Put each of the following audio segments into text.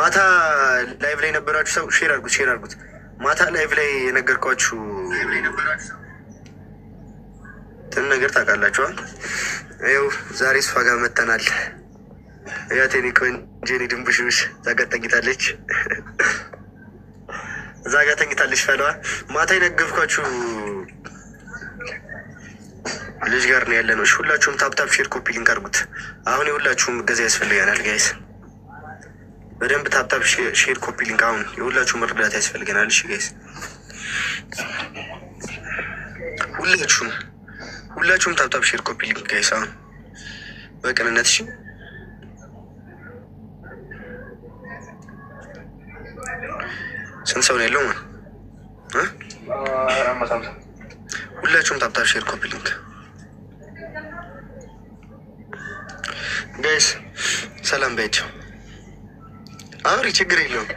ማታ ላይቭ ላይ የነበራችሁ ሰው ሼር አድርጉት። ማታ ላይቭ ላይ የነገርኳችሁ ትን ነገር ታውቃላችኋል። ይኸው ዛሬ እሷ ጋር መተናል። ያቴኒ ቆንጆ ድንቡሽሽ እዛ ጋር ተኝታለች። ፈለዋ ማታ የነገርኳችሁ ልጅ ጋር ነው ያለነው። ሁላችሁም ታፕታፕ ሼር ኮፒ ሊንክ አድርጉት። አሁን የሁላችሁም እገዛ ያስፈልገናል ጋይስ። በደንብ ታፕታፕ ሼር ኮፒ ሊንክ አሁን የሁላችሁም መርዳት ያስፈልገናል። እሺ ጋይስ ሁላችሁም ታፕታፕ ሼር ኮፒ ሊንክ ጋይስ አሁን በቅንነት እሺ። ስንት ሰው ነው ያለው? ሁላችሁም ታፕታፕ ሼር ኮፒ ሊንክ ጋይስ። ሰላም በያቸው። አውሪ፣ ችግር የለውም።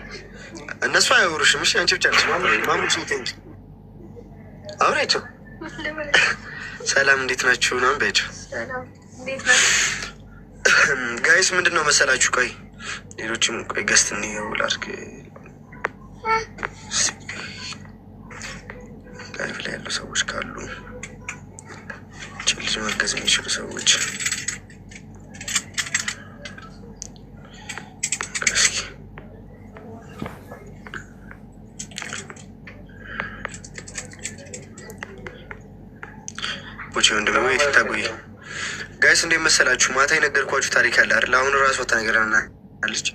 እነሱ አያወሩሽም። እሺ አንቺ ብቻ ነሽ ማሙሽ እንጂ አውሪያቸው። ሰላም እንዴት ናችሁ? ምናምን በያቸው ጋይስ። ምንድን ነው መሰላችሁ? ቆይ ሌሎችም ቆይ ገስት እንየው ላድርግ። ላይቭ ላይ ያሉ ሰዎች ካሉ ልጅ ማገዝ የሚችሉ ሰዎች ወንድም ታጉይ ጋይስ። እንዴት መሰላችሁ? ማታ የነገርኳችሁ ታሪክ አለ አይደል? አሁን ራሷ ተነገራናለች።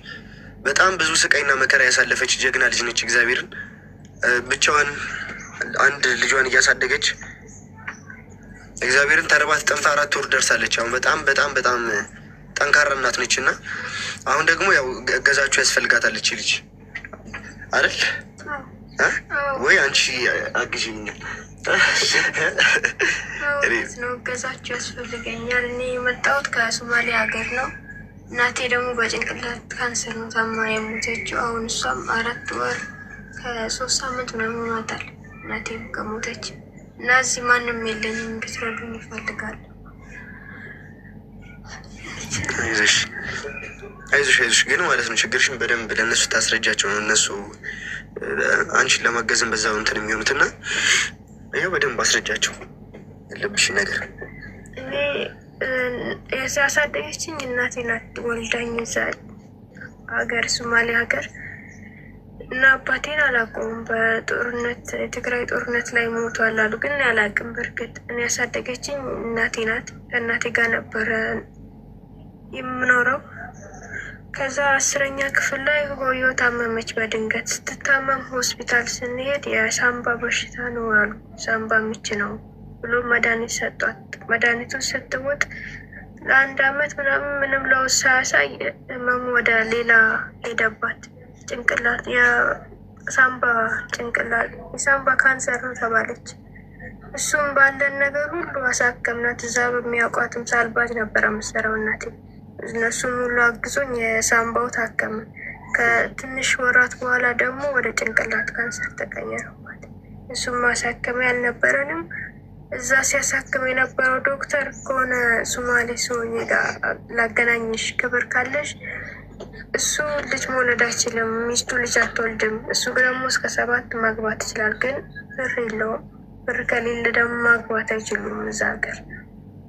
በጣም ብዙ ስቃይና መከራ ያሳለፈች ጀግና ልጅ ነች። እግዚአብሔርን ብቻዋን አንድ ልጇን እያሳደገች እግዚአብሔርን ተርባት ጠምታ 4 ወር ደርሳለች። አሁን በጣም ጠንካራ እናት ነች። እና አሁን ደግሞ ያው እገዛችሁ ያስፈልጋታለች ልጅ አይደል ወይ? አንቺ አግዢኝ ነው። እገዛችሁ ያስፈልገኛል። እኔ የመጣሁት ከሶማሌ ሀገር ነው። እናቴ ደግሞ በጭንቅላት ካንሰር ነው ታማ የሞተችው። አሁን እሷም 4 ወር ከ3 ሳምንት ምናምን ሆኗታል እናቴ ከሞተች። እና እዚህ ማንም የለኝም፣ እንድትረዱኝ ይፈልጋል። አይዞሽ ግን ማለት ነው ችግርሽን በደንብ ለእነሱ ታስረጃቸው ነው። እነሱ አንቺን ለማገዝም በዛው እንትን የሚሆኑት እና ይኸው በደንብ አስረጃቸው ያለብሽ ነገር። እኔ ያሳደገችኝ እናቴ ናት። ወልዳኝ እዛ ሀገር ሶማሌ ሀገር እና አባቴን አላውቀውም። በጦርነት የትግራይ ጦርነት ላይ ሞቷል አሉ፣ ግን አላውቅም። በእርግጥ እኔ ያሳደገችኝ እናቴ ናት። ከእናቴ ጋር ነበረ የምኖረው። ከዛ 10ኛ ክፍል ላይ ሆዮ ታመመች በድንገት። ስትታመም ሆስፒታል ስንሄድ የሳምባ በሽታ ነው አሉ። ሳምባ ምች ነው ብሎ መድኃኒት ሰጧት። መድኃኒቱ ስትውጥ ለ1 አመት ምንም ለውጥ ሳያሳይ ህመሙ ወደ ሌላ ሄደባት። ጭንቅላት የሳምባ ካንሰር ነው ተባለች። እሱም ባለን ነገር ሁሉ አሳከምናት። እዛ በሚያውቋትም ሳልባጅ ነበረ የምሰራው እናቴ። እነሱም ሁሉ አግዞኝ የሳምባው ታከመ። ከትንሽ ወራት በኋላ ደግሞ ወደ ጭንቅላት ካንሰር ተቀየረባት። እሱም ማሳከሚያ አልነበረንም። እዛ ሲያሳክም የነበረው ዶክተር ከሆነ ሶማሌ ሰውዬ ጋር ላገናኝሽ፣ ክብር ካለሽ እሱ ልጅ መውለድ አይችልም፣ ሚስቱ ልጅ አትወልድም። እሱ ደግሞ እስከ 7 ማግባት ይችላል፣ ግን ብር የለውም። ብር ከሌለ ደግሞ ማግባት አይችሉም እዛ ሀገር።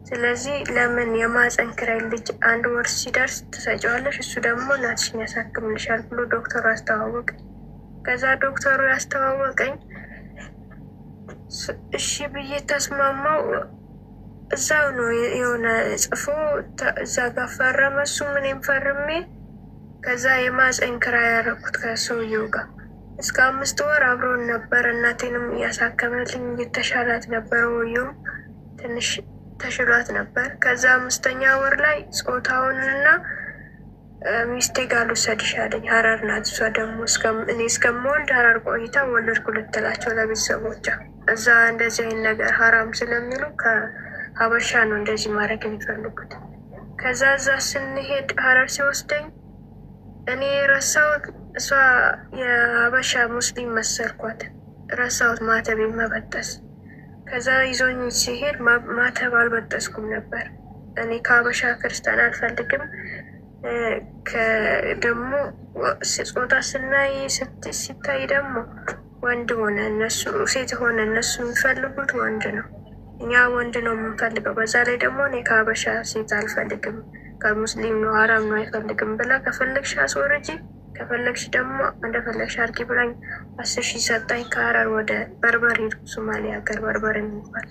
ስለዚህ ለምን የማህፀን ኪራይ ልጅ 1 ወር ሲደርስ ትሰጪዋለሽ፣ እሱ ደግሞ እናትሽን ያሳክምልሻል ብሎ ዶክተሩ አስተዋወቀኝ። ከዛ ዶክተሩ ያስተዋወቀኝ እሺ ብዬ ተስማማው። እዛው ነው የሆነ ጽፎ እዛ ጋር ፈረመ፣ እሱ ምንም ፈርሜ። ከዛ የማህፀን ኪራይ ያደረኩት ከሰውየው ጋር እስከ 5 ወር አብሮን ነበር። እናቴንም እያሳከመልኝ እየተሻላት ነበር። ወየውም ትንሽ ተሽሏት ነበር። ከዛ 5ኛ ወር ላይ ጾታውንና ሚስቴ ጋር ልውሰድሽ አለኝ። ሀረር ናት እሷ ደግሞ እኔ እስከምወልድ ሀረር ቆይታ ወለድኩ ልትላቸው ለቤተሰቦቿ። እዛ እንደዚህ አይነት ነገር ሀራም ስለሚሉ ከሀበሻ ነው እንደዚህ ማድረግ የሚፈልጉት። ከዛ እዛ ስንሄድ ሀረር ሲወስደኝ እኔ ረሳሁት። እሷ የሀበሻ ሙስሊም መሰልኳት፣ ረሳሁት ማተብ መበጠስ። ከዛ ይዞኝ ሲሄድ ማተብ አልበጠስኩም ነበር። እኔ ከሀበሻ ክርስቲያን አልፈልግም፣ ደግሞ ጾታ ስናይ ሲታይ ደግሞ ወንድ ሆነ እነሱ ሴት ሆነ እነሱ የሚፈልጉት ወንድ ነው። እኛ ወንድ ነው የምንፈልገው። በዛ ላይ ደግሞ እኔ ከሀበሻ ሴት አልፈልግም፣ ከሙስሊም ነው አረብ ነው አይፈልግም ብላ ከፈለግሽ አስወርጂ፣ ከፈለግሽ ደግሞ እንደፈለግሽ አድርጊ ብላኝ 10,000 ሰጣኝ። ከሀረር ወደ በርበሬ ሶማሌ ሀገር በርበሬ የሚባል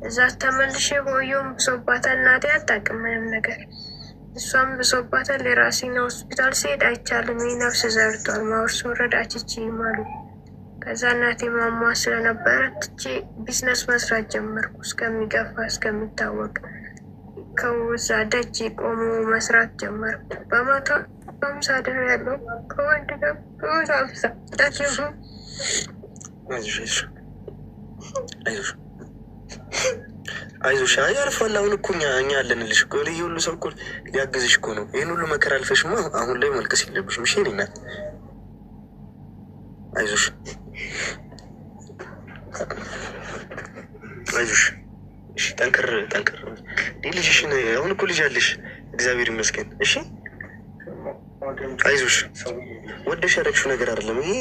እዛ ተመልሼ ሆዮም ብሶባታል። እናቴ አታውቅም ምንም ነገር፣ እሷም ብሶባታል። የራሴን ሆስፒታል ሲሄድ አይቻልም፣ ይህ ነፍስ ዘርቷል፣ ማውርስ ወረድ አችቺ ይማሉ። ከዛ እናቴ ማሟ ስለነበረ ትቼ ቢዝነስ መስራት ጀመርኩ። እስከሚገፋ እስከሚታወቅ ከውዛ ደጅ ቆሞ መስራት ጀመርኩ። በመቶ 50 ድር ያለው ከወንድ ጋር በመቶ 50 ዳችሁ አይዞሽ ያልፋል። አሁን እኮ እኛ አለንልሽ እኮ ይህ ሁሉ ሰው እኮ ሊያግዝሽ እኮ ነው። ይህን ሁሉ መከራ አልፈሽማ አሁን ላይ መልቀስ የለብሽም። እሺ የእኔ እናት አይዞሽ አይዞሽ። እሺ ጠንክር ጠንክር። ልጅሽን አሁን እኮ ልጅ አለሽ፣ እግዚአብሔር ይመስገን። እሺ አይዞሽ። ወደሽ ያደረግሽው ነገር አይደለም ይሄ፣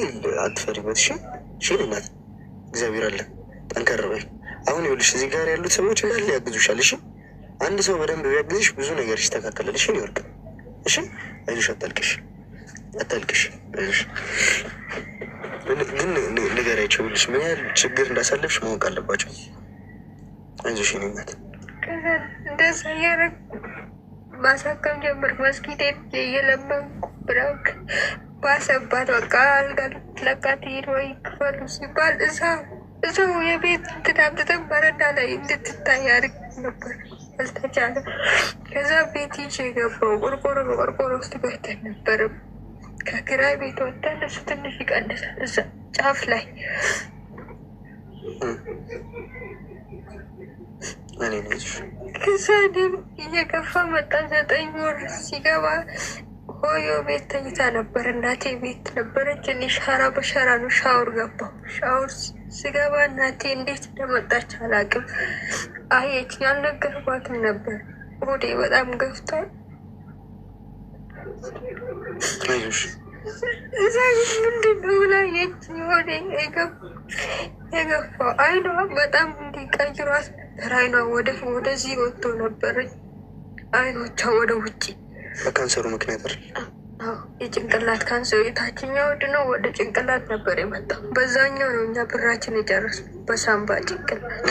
አትፈሪበት። እሺ እሺ የእኔ እናት እግዚአብሔር አለ። ጠንከር በይ። አሁን ይኸውልሽ እዚህ ጋር ያሉት ሰዎች እንዳለ ያግዙሻል። እሺ አንድ ሰው በደንብ ቢያግዝሽ ብዙ ነገር ይስተካከላል። እሺ ይወርቅ። እሺ አይዞሽ፣ አታልቅሽ አታልቅሽ። አይዞሽ ግን ንገሪያቸው፣ ይኸውልሽ ምን ያህል ችግር እንዳሳለፍሽ ማወቅ አለባቸው። አይዞሽ የእኔ እናት። እንደዛ እያደረግ ማሳከም ጀምር። መስጊድ እየለመንኩ ብራክ ባሰባት። በቃ አልጋ ልትለቃት ሄድ ወይ ክፈሉ ሲባል እዛው የቤት ትዳምጥተን በረንዳ ላይ እንድትታይ አድርግ ነበር። አልተቻለ። ከዛ ቤት ይዤ የገባው ቆርቆሮ ውስጥ ገብተን ነበር። ከኪራይ ቤት ወጥተን እሱ ትንሽ ይቀንሳል እዛ ጫፍ ላይ ከዛ እየገፋ መጣ። 9 ወር ሲገባ ሆዮ ቤት ተኝታ ነበር። እናቴ ቤት ነበረች። እኔ ሻራ በሻራ ነው ሻወር ገባሁ። ሻወር ስገባ እናቴ እንዴት እንደመጣች አላውቅም። አየችኝ፣ አልነገርኳትም ነበር። ሆዴ በጣም ገፍቷል። እዛ ምንድን ነው ብላ አየችኝ። ሆዴ የገፋው አይኗ በጣም እንዲቀይሯት ነበር። አይኗ ወደዚህ ወጥቶ ነበረች፣ አይኖቿ ወደ ውጭ። በካንሰሩ ምክንያት የጭንቅላት ካንሰር የታችኛው ነው ወደ ጭንቅላት ነበር የመጣው። በዛኛው ነው እኛ ብራችን የጨረስነው፣ በሳምባ ጭንቅላት።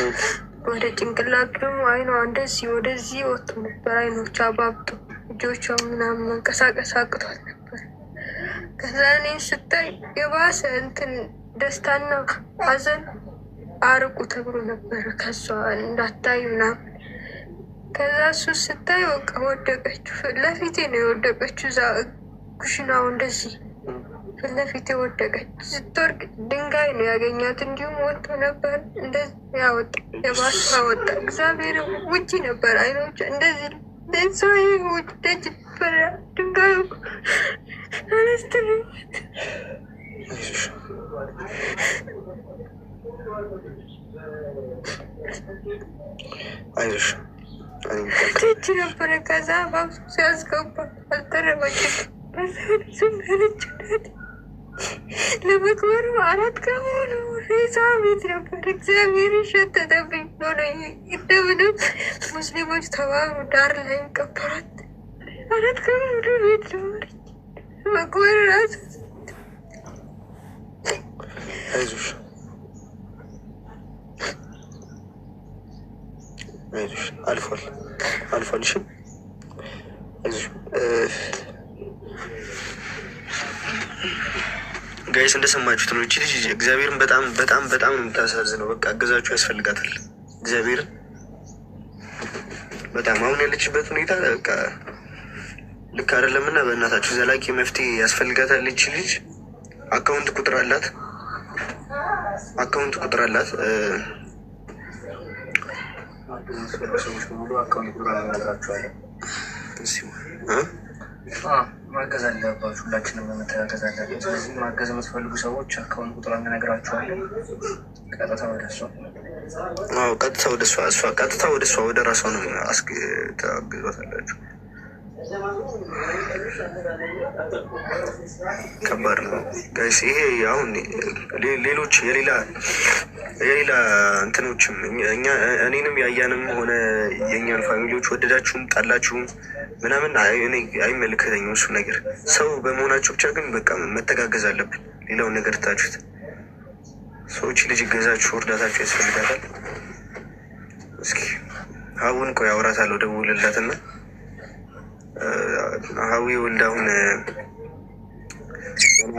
ወደ ጭንቅላት ደግሞ አይኗ እንደዚህ ወደዚህ ወጥቶ ነበር። አይኖቿ አባብጦ እጆቿ ምናምን መንቀሳቀስ አቅቷል ነበር። ከዛ እኔ ስታይ የባሰ እንትን ደስታና ሐዘን አርቁ ተብሎ ነበረ ከሷ እንዳታይ ምናምን። ከዛ እሱ ስታይ በቃ ወደቀችው። ፊት ለፊቴ ነው የወደቀችው። እዛ ኩሽናው እንደዚህ ፊት ለፊቴ ወደቀች። ስትወርቅ ድንጋይ ነው ያገኛት። እንዲሁም ወጥቶ ነበር እንደዚህ ያወጣ የባሰ ወጣ። እግዚአብሔር ውጭ ነበር አይኖች እንደዚህ ሰው ውጭ ደጅ ነበረ ድንጋዩ አነስትል አይዞሽ ትች ነበረ። ከዛ ባብሱ ሲያስገባ አልተረበችም። በሰሱመለችነት ለመክበሩ 4 ቀን ሙሉ ሬሳ ቤት ነበር። እግዚአብሔር ሸተተብኝ ሆነ። እንደምንም ሙስሊሞች ተባብሮ ዳር ላይ ቀበራት። 4 ቀን ሙሉ ቤት ነበረች። መክበሩ ራሱ አይዞሽ አይዞሽ፣ አልፏል። እሺ አይዞሽ ጋይስ፣ እንደሰማችሁት ነው። እቺ ልጅ እግዚአብሔርን በጣም በጣም በጣም ነው የምታሳዝነው። በቃ አገዛችሁ ያስፈልጋታል። እግዚአብሔርን በጣም አሁን ያለችበት ሁኔታ በቃ ልክ አይደለም እና በእናታችሁ ዘላቂ መፍትሄ ያስፈልጋታል። እቺ ልጅ አካውንት ቁጥር አላት። ሰዎች በሙሉ አካውንት ቁጥር አነግራቸዋለን። ማገዝ አለባችሁ። ሁላችንም በመተጋገዝ አለብን። ስለዚህ ማገዝ የምትፈልጉ ሰዎች አካውንት ቁጥር እንነግራችኋለን። ቀጥታ ወደ እሷ ወደ ራሷ ነው ታግዟታላችሁ። ከባድ ነው ጋይስ። ይሄ አሁን ሌሎች የሌላ እንትኖችም እኔንም ያያንም ሆነ የእኛን ፋሚሊዎች ወደዳችሁም ጠላችሁም ምናምን አይመለከተኝም እሱ ነገር። ሰው በመሆናቸው ብቻ ግን በቃ መተጋገዝ አለብን። ሌላውን ነገር ታችሁት ሰዎች ልጅ ገዛችሁ እርዳታችሁ ያስፈልጋታል። እስኪ ሀቡን ቆይ አውራታለሁ፣ ደውልላትና ሀዊ ወልዳ አሁን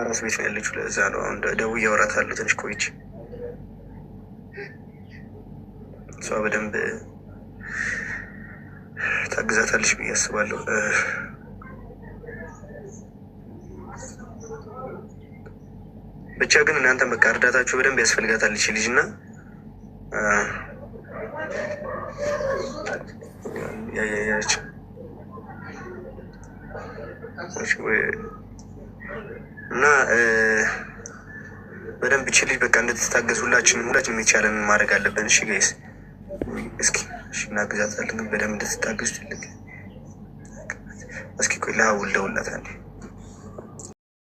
አራስ ቤት ነው ያለችው። ለዛ ነው አሁን ደውዬ አውራታለሁ ትንሽ ቆይቼ። እሷ በደንብ ታግዛታለች ብዬ አስባለሁ። ብቻ ግን እናንተ በቃ እርዳታችሁ በደንብ ያስፈልጋታለች ልጅ እና ያያች እና በደንብ እቺ ልጅ በቃ እንድትታገዝ ሁላችንም የሚቻለን ማድረግ አለብን። እሺ ጋይስ፣ እስኪ እሺ እናግዛታለን፣ ግን በደንብ እንድትታገዝ ትልቅ እስኪ ቆይ ለሀውል ደውልላታለሁ።